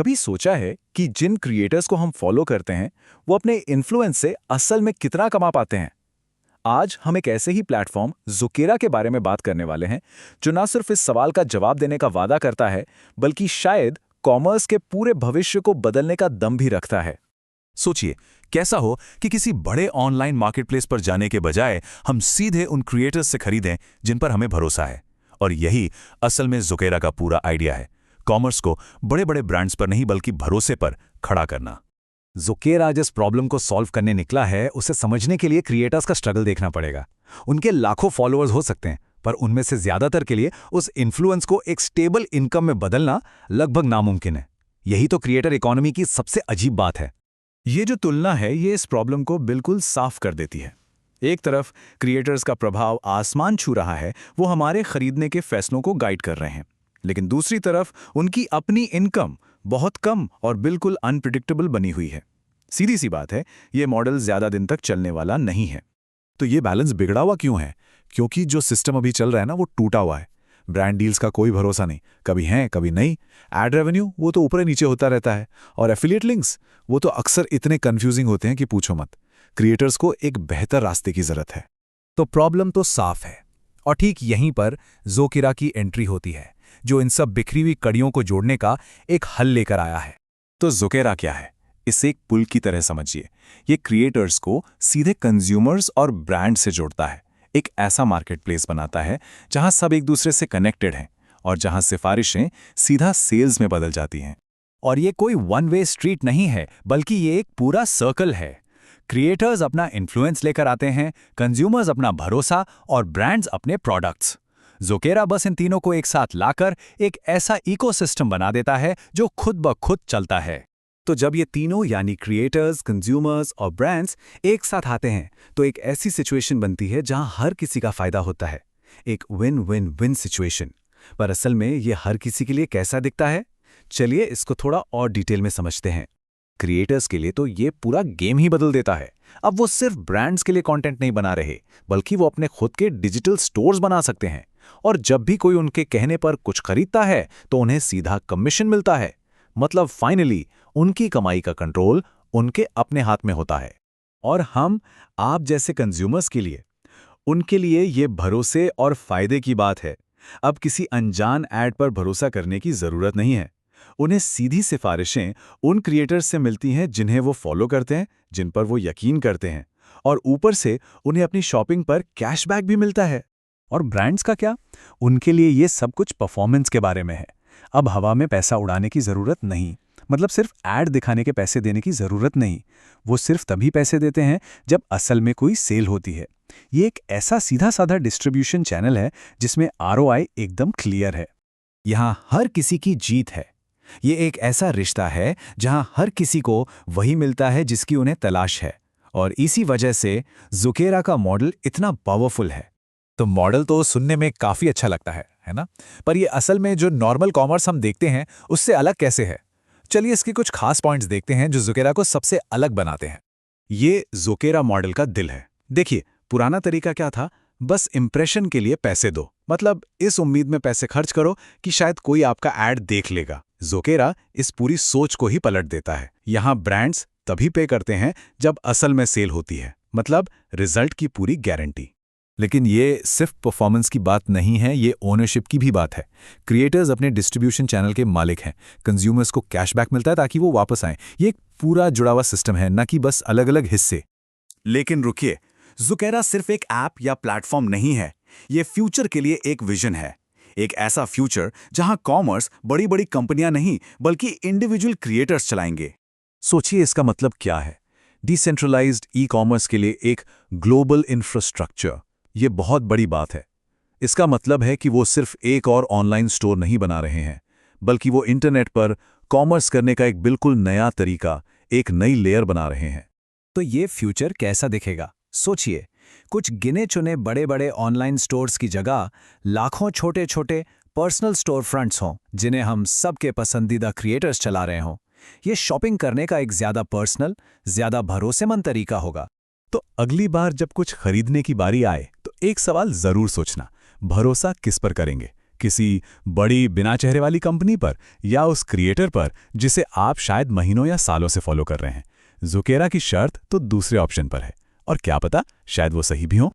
कभी सोचा है कि जिन क्रिएटर्स को हम फॉलो करते हैं वो अपने इन्फ्लुएंस से असल में कितना कमा पाते हैं? आज हम एक ऐसे ही प्लेटफॉर्म ज़ुकेरा के बारे में बात करने वाले हैं जो ना सिर्फ इस सवाल का जवाब देने का वादा करता है बल्कि शायद कॉमर्स के पूरे भविष्य को बदलने का दम भी रखता है। सोचिए, कैसा हो कि किसी बड़े ऑनलाइन मार्केटप्लेस पर जाने के बजाय हम सीधे उन क्रिएटर्स से खरीदें जिन पर हमें भरोसा है। और यही असल में ज़ुकेरा का पूरा आइडिया है, कॉमर्स को बड़े बड़े ब्रांड्स पर नहीं बल्कि भरोसे पर खड़ा करना। ज़ुकेरा जिस प्रॉब्लम को सॉल्व करने निकला है उसे समझने के लिए क्रिएटर्स का स्ट्रगल देखना पड़ेगा। उनके लाखों फॉलोअर्स हो सकते हैं, पर उनमें से ज्यादातर के लिए उस इन्फ्लुएंस को एक स्टेबल इनकम में बदलना लगभग नामुमकिन है। यही तो क्रिएटर इकोनॉमी की सबसे अजीब बात है। ये जो तुलना है ये इस प्रॉब्लम को बिल्कुल साफ कर देती है। एक तरफ क्रिएटर्स का प्रभाव आसमान छू रहा है, वो हमारे खरीदने के फैसलों को गाइड कर रहे हैं, लेकिन दूसरी तरफ उनकी अपनी इनकम बहुत कम और बिल्कुल अनप्रिडिक्टेबल बनी हुई है। सीधी सी बात है, ये मॉडल ज्यादा दिन तक चलने वाला नहीं है। तो ये बैलेंस बिगड़ा हुआ क्यों है? क्योंकि जो सिस्टम अभी चल रहा है ना, वो टूटा हुआ है। ब्रांड डील्स का कोई भरोसा नहीं, कभी हैं कभी नहीं। एड रेवेन्यू वो तो ऊपर नीचे होता रहता है, और एफिलिएट लिंक्स वो तो अक्सर इतने कंफ्यूजिंग होते हैं कि पूछो मत। क्रिएटर्स को एक बेहतर रास्ते की जरूरत है। तो प्रॉब्लम तो साफ है, और ठीक यहीं पर ज़ुकेरा की एंट्री होती है, जो इन सब बिखरी हुई कड़ियों को जोड़ने का एक हल लेकर आया है। तो ज़ुकेरा क्या है? इसे एक पुल की तरह समझिए। ये क्रिएटर्स को सीधे कंज्यूमर्स और ब्रांड से जोड़ता है, एक ऐसा मार्केटप्लेस बनाता है जहां सब एक दूसरे से कनेक्टेड हैं और जहां सिफारिशें सीधा सेल्स में बदल जाती हैं। और ये कोई वन वे स्ट्रीट नहीं है, बल्कि ये एक पूरा सर्कल है। क्रिएटर्स अपना इन्फ्लुएंस लेकर आते हैं, कंज्यूमर्स अपना भरोसा और ब्रांड्स अपने प्रोडक्ट्स। ज़ुकेरा बस इन तीनों को एक साथ लाकर एक ऐसा इकोसिस्टम बना देता है जो खुद ब खुद चलता है। तो जब ये तीनों यानी क्रिएटर्स, कंज्यूमर्स और ब्रांड्स एक साथ आते हैं तो एक ऐसी सिचुएशन बनती है जहां हर किसी का फायदा होता है, एक विन विन विन सिचुएशन। पर असल में ये हर किसी के लिए कैसा दिखता है? चलिए इसको थोड़ा और डिटेल में समझते हैं। क्रिएटर्स के लिए तो ये पूरा गेम ही बदल देता है। अब वो सिर्फ ब्रांड्स के लिए कंटेंट नहीं बना रहे, बल्कि वो अपने खुद के डिजिटल स्टोर्स बना सकते हैं। और जब भी कोई उनके कहने पर कुछ खरीदता है तो उन्हें सीधा कमीशन मिलता है। मतलब फाइनली उनकी कमाई का कंट्रोल उनके अपने हाथ में होता है। और हम, आप जैसे कंज्यूमर्स के लिए, उनके लिए ये भरोसे और फायदे की बात है। अब किसी अनजान ऐड पर भरोसा करने की जरूरत नहीं है। उन्हें सीधी सिफारिशें उन क्रिएटर्स से मिलती हैं जिन्हें वो फॉलो करते हैं, जिन पर वो यकीन करते हैं, और ऊपर से उन्हें अपनी शॉपिंग पर कैशबैक भी मिलता है। और ब्रांड्स का क्या? उनके लिए ये सब कुछ परफॉर्मेंस के बारे में है। अब हवा में पैसा उड़ाने की जरूरत नहीं, मतलब सिर्फ ऐड दिखाने के पैसे देने की जरूरत नहीं। वो सिर्फ तभी पैसे देते हैं जब असल में कोई सेल होती है। ये एक ऐसा सीधा साधा डिस्ट्रीब्यूशन चैनल है जिसमें आरओआई एकदम क्लियर है। यहाँ हर किसी की जीत है। ये एक ऐसा रिश्ता है जहां हर किसी को वही मिलता है जिसकी उन्हें तलाश है। और इसी वजह से ज़ुकेरा का मॉडल इतना पावरफुल है। तो मॉडल तो सुनने में काफी अच्छा लगता है ना? पर ये असल में जो नॉर्मल कॉमर्स हम देखते हैं उससे अलग कैसे है? चलिए इसके कुछ खास पॉइंट्स देखते हैं जो ज़ुकेरा को सबसे अलग बनाते हैं। ये ज़ुकेरा मॉडल का दिल है। देखिए, पुराना तरीका क्या था? बस इंप्रेशन के लिए पैसे दो, मतलब इस उम्मीद में पैसे खर्च करो कि शायद कोई आपका ऐड देख लेगा। ज़ुकेरा इस पूरी सोच को ही पलट देता है। यहाँ ब्रांड्स तभी पे करते हैं जब असल में सेल होती है, मतलब रिजल्ट की पूरी गारंटी। लेकिन ये सिर्फ परफॉर्मेंस की बात नहीं है, ये ओनरशिप की भी बात है। क्रिएटर्स अपने डिस्ट्रीब्यूशन चैनल के मालिक हैं, कंज्यूमर्स को कैशबैक मिलता है ताकि वो वापस आएं। ये एक पूरा जुड़ा हुआ सिस्टम है, ना कि बस अलग अलग हिस्से। लेकिन रुकिए, ज़ुकेरा सिर्फ एक ऐप या प्लेटफॉर्म नहीं है, ये फ्यूचर के लिए एक विजन है। एक ऐसा फ्यूचर जहां कॉमर्स बड़ी बड़ी कंपनियां नहीं बल्कि इंडिविजुअल क्रिएटर्स चलाएंगे। सोचिए इसका मतलब क्या है? डिसेंट्रलाइज्ड ई कॉमर्स के लिए एक ग्लोबल इंफ्रास्ट्रक्चर, ये बहुत बड़ी बात है। इसका मतलब है कि वो सिर्फ एक और ऑनलाइन स्टोर नहीं बना रहे हैं, बल्कि वो इंटरनेट पर कॉमर्स करने का एक बिल्कुल नया तरीका, एक नई लेयर बना रहे हैं। तो ये फ्यूचर कैसा दिखेगा? सोचिए, कुछ गिने चुने बड़े बड़े ऑनलाइन स्टोर्स की जगह लाखों छोटे छोटे पर्सनल स्टोर फ्रंट्स हों जिन्हें हम सबके पसंदीदा क्रिएटर्स चला रहे हों। ये शॉपिंग करने का एक ज्यादा पर्सनल, ज्यादा भरोसेमंद तरीका होगा। तो अगली बार जब कुछ खरीदने की बारी आए तो एक सवाल जरूर सोचना, भरोसा किस पर करेंगे? किसी बड़ी बिना चेहरे वाली कंपनी पर या उस क्रिएटर पर जिसे आप शायद महीनों या सालों से फॉलो कर रहे हैं। ज़ुकेरा की शर्त तो दूसरे ऑप्शन पर है, और क्या पता शायद वो सही भी हो।